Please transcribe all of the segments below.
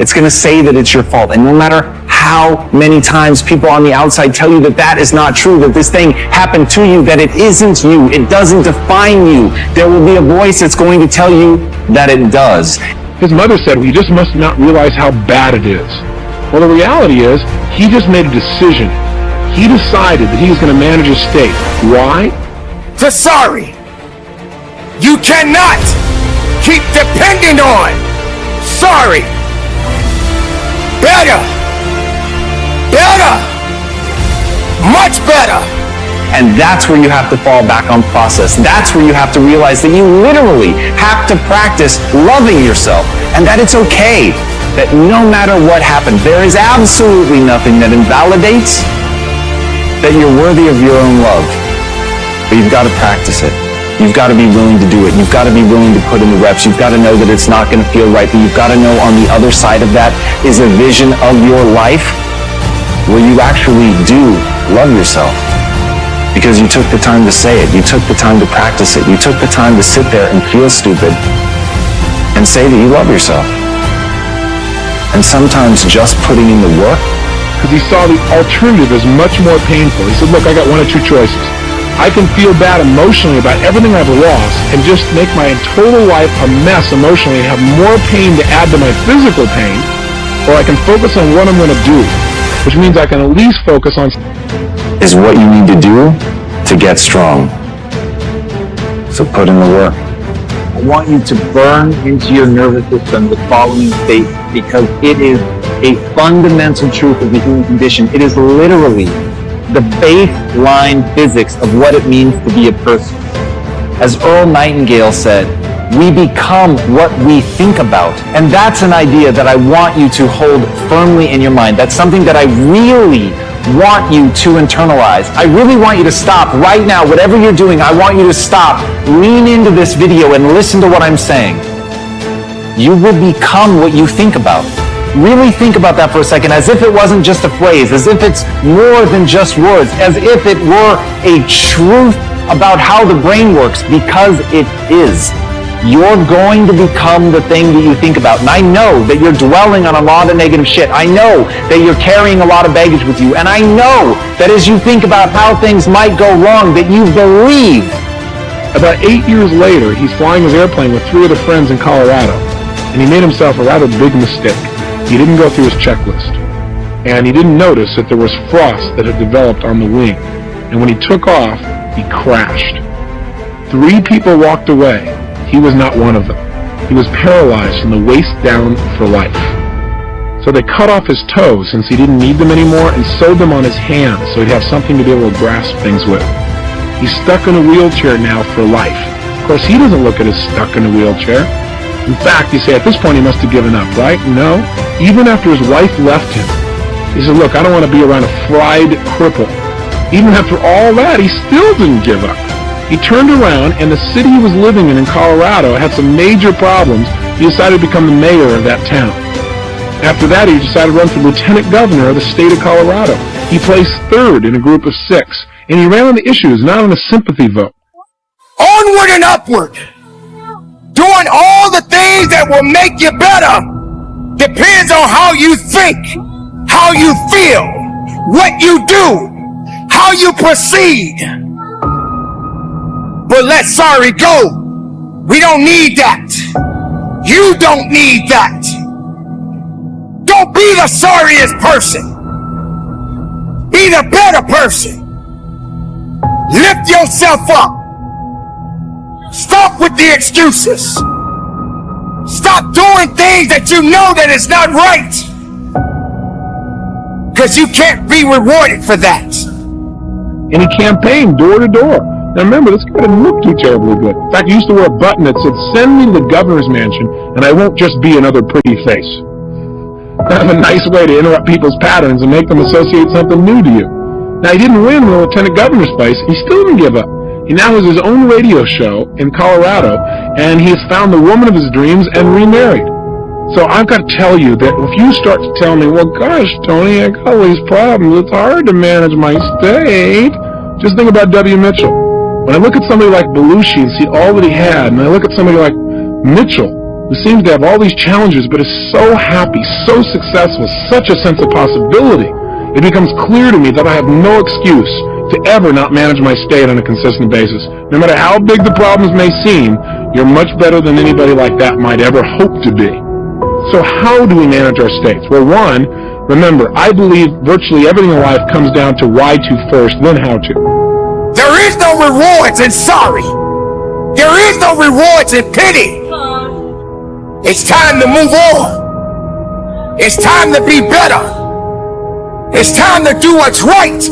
It's going to say that it's your fault. And no matter how many times people on the outside tell you that that is not true, that this thing happened to you, that it isn't you, it doesn't define you, there will be a voice that's going to tell you that it does. His mother said, "We just must not realize how bad it is." Well, the reality is, he just made a decision. He decided that he was going to manage his state. Why? The sorry. You cannot keep depending on sorry. Better. Better. Much better. And that's where you have to fall back on process. That's where you have to realize that you literally have to practice loving yourself, and that it's okay, that no matter what happened, there is absolutely nothing that invalidates that you're worthy of your own love. But you've got to practice it. You've got to be willing to do it. You've got to be willing to put in the reps. You've got to know that it's not going to feel right, but you've got to know on the other side of that is a vision of your life where you actually do love yourself. Because you took the time to say it. You took the time to practice it. You took the time to sit there and feel stupid and say that you love yourself. And sometimes just putting in the work. Because he saw the alternative as much more painful. He said, look, I got one of two choices. I can feel bad emotionally about everything I've lost and just make my total life a mess emotionally and have more pain to add to my physical pain, or I can focus on what I'm going to do, which means I can at least focus on is what you need to do to get strong. So put in the work. I want you to burn into your nervous system the following statement, because it is a fundamental truth of the human condition. It is literally the baseline physics of what it means to be a person. As Earl Nightingale said, we become what we think about. And that's an idea that I want you to hold firmly in your mind. That's something that I really want you to internalize. I really want you to stop right now. Whatever you're doing, I want you to stop, lean into this video and listen to what I'm saying. You will become what you think about. Really think about that for a second, as if it wasn't just a phrase, as if it's more than just words, as if it were a truth about how the brain works, because it is. You're going to become the thing that you think about. And I know that you're dwelling on a lot of negative shit. I know that you're carrying a lot of baggage with you. And I know that as you think about how things might go wrong, that you believe. About 8 years later, he's flying his airplane with 3 other friends in Colorado. And he made himself a rather big mistake. He didn't go through his checklist. And he didn't notice that there was frost that had developed on the wing. And when he took off, he crashed. 3 people walked away. He was not one of them. He was paralyzed from the waist down for life. So they cut off his toes, since he didn't need them anymore, and sewed them on his hands so he'd have something to be able to grasp things with. He's stuck in a wheelchair now for life. Of course, he doesn't look at as stuck in a wheelchair. In fact, you say, at this point he must have given up, right? No. Even after his wife left him, he said, look, I don't want to be around a fried cripple. Even after all that, he still didn't give up. He turned around, and the city he was living in Colorado had some major problems. He decided to become the mayor of that town. After that, he decided to run for lieutenant governor of the state of Colorado. He placed 3rd in a group of 6, and he ran on the issues, not on a sympathy vote. Onward and upward. Doing all the things that will make you better depends on how you think, how you feel, what you do, how you proceed. But let sorry go. We don't need that. You don't need that. Don't be the sorriest person. Be the better person. Lift yourself up. Stop with the excuses. Stop doing things that you know that is not right. Because you can't be rewarded for that. And he campaigned door to door. Now remember, this guy didn't look too terribly good. In fact, he used to wear a button that said, send me to the governor's mansion, and I won't just be another pretty face. Kind of a nice way to interrupt people's patterns and make them associate something new to you. Now, he didn't win the lieutenant governor's place. He still didn't give up. He now has his own radio show in Colorado, and he has found the woman of his dreams and remarried. So I've got to tell you that if you start to tell me, well, gosh, Tony, I got all these problems. It's hard to manage my state. Just think about W. Mitchell. When I look at somebody like Bilyeu and see all that he had, and I look at somebody like Mitchell, who seems to have all these challenges but is so happy, so successful, such a sense of possibility, it becomes clear to me that I have no excuse to ever not manage my state on a consistent basis. No matter how big the problems may seem, you're much better than anybody like that might ever hope to be. So how do we manage our states? Well, one, remember, I believe virtually everything in life comes down to why to first, then how to. There is no rewards in sorry. There is no rewards in pity. It's time to move on. It's time to be better. It's time to do what's right.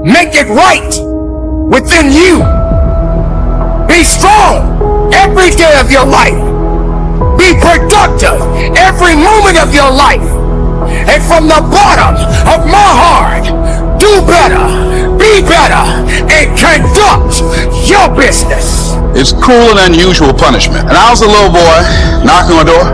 Make it right within you. Be strong every day of your life. Be productive every moment of your life. And from the bottom of my heart, do better, be better, and conduct your business. It's cruel and unusual punishment. And I was a little boy knocking on the door.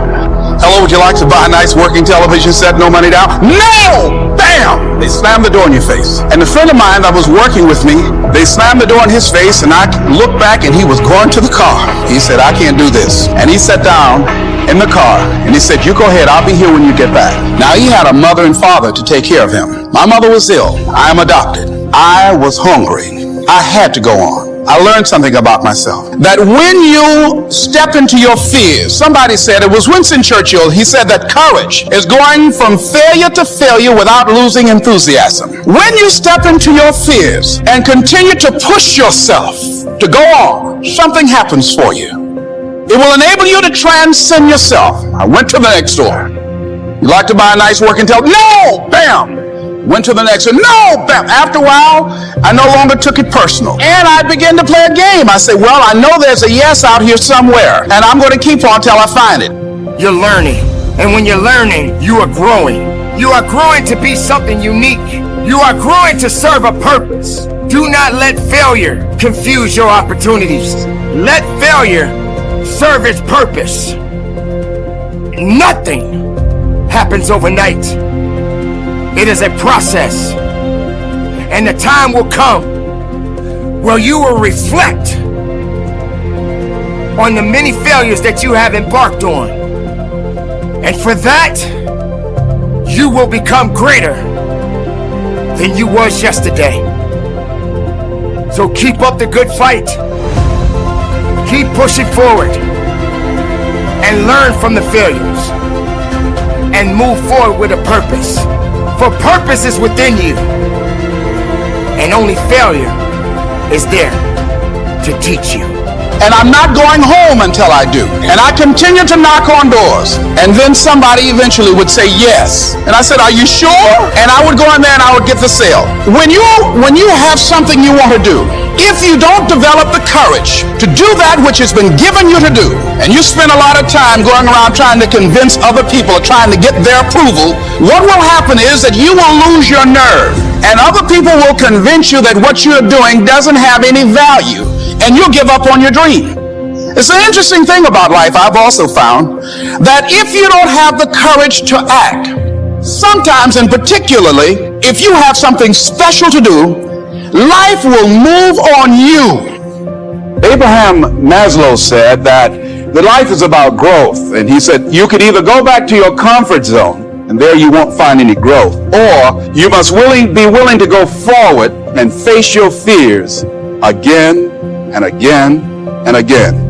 Hello, would you like to buy a nice working television set? No money down? No! Bam! They slammed the door in your face. And a friend of mine that was working with me, they slammed the door in his face, and I looked back and he was going to the car. He said, I can't do this. And he sat down in the car and he said, you go ahead, I'll be here when you get back. Now he had a mother and father to take care of him. My mother was ill. I am adopted. I was hungry. I had to go on. I learned something about myself. That when you step into your fears, somebody said, it was Winston Churchill, he said that courage is going from failure to failure without losing enthusiasm. When you step into your fears and continue to push yourself to go on, something happens for you. It will enable you to transcend yourself. I went to the next door. You like to buy a nice working television? No! Bam! Went to the next one. No! Bam! After a while, I no longer took it personal. And I began to play a game. I said, well, I know there's a yes out here somewhere, and I'm going to keep on till I find it. You're learning. And when you're learning, you are growing. You are growing to be something unique. You are growing to serve a purpose. Do not let failure confuse your opportunities. Let failure serve its purpose. Nothing happens overnight. It is a process. And the time will come where you will reflect on the many failures that you have embarked on. And for that, you will become greater than you was yesterday. So keep up the good fight. Keep pushing forward and learn from the failures and move forward with a purpose. For purpose is within you, and only failure is there to teach you. And I'm not going home until I do. And I continue to knock on doors. And then somebody eventually would say yes. And I said, are you sure? And I would go in there and I would get the sale. When you have something you want to do, if you don't develop the courage to do that which has been given you to do, and you spend a lot of time going around trying to convince other people or trying to get their approval, what will happen is that you will lose your nerve. And other people will convince you that what you're doing doesn't have any value, and you'll give up on your dream. It's an interesting thing about life, I've also found, that if you don't have the courage to act, sometimes and particularly if you have something special to do, life will move on you. Abraham Maslow said that the life is about growth, and he said you could either go back to your comfort zone, and there you won't find any growth, or you must be willing to go forward and face your fears again and again and again.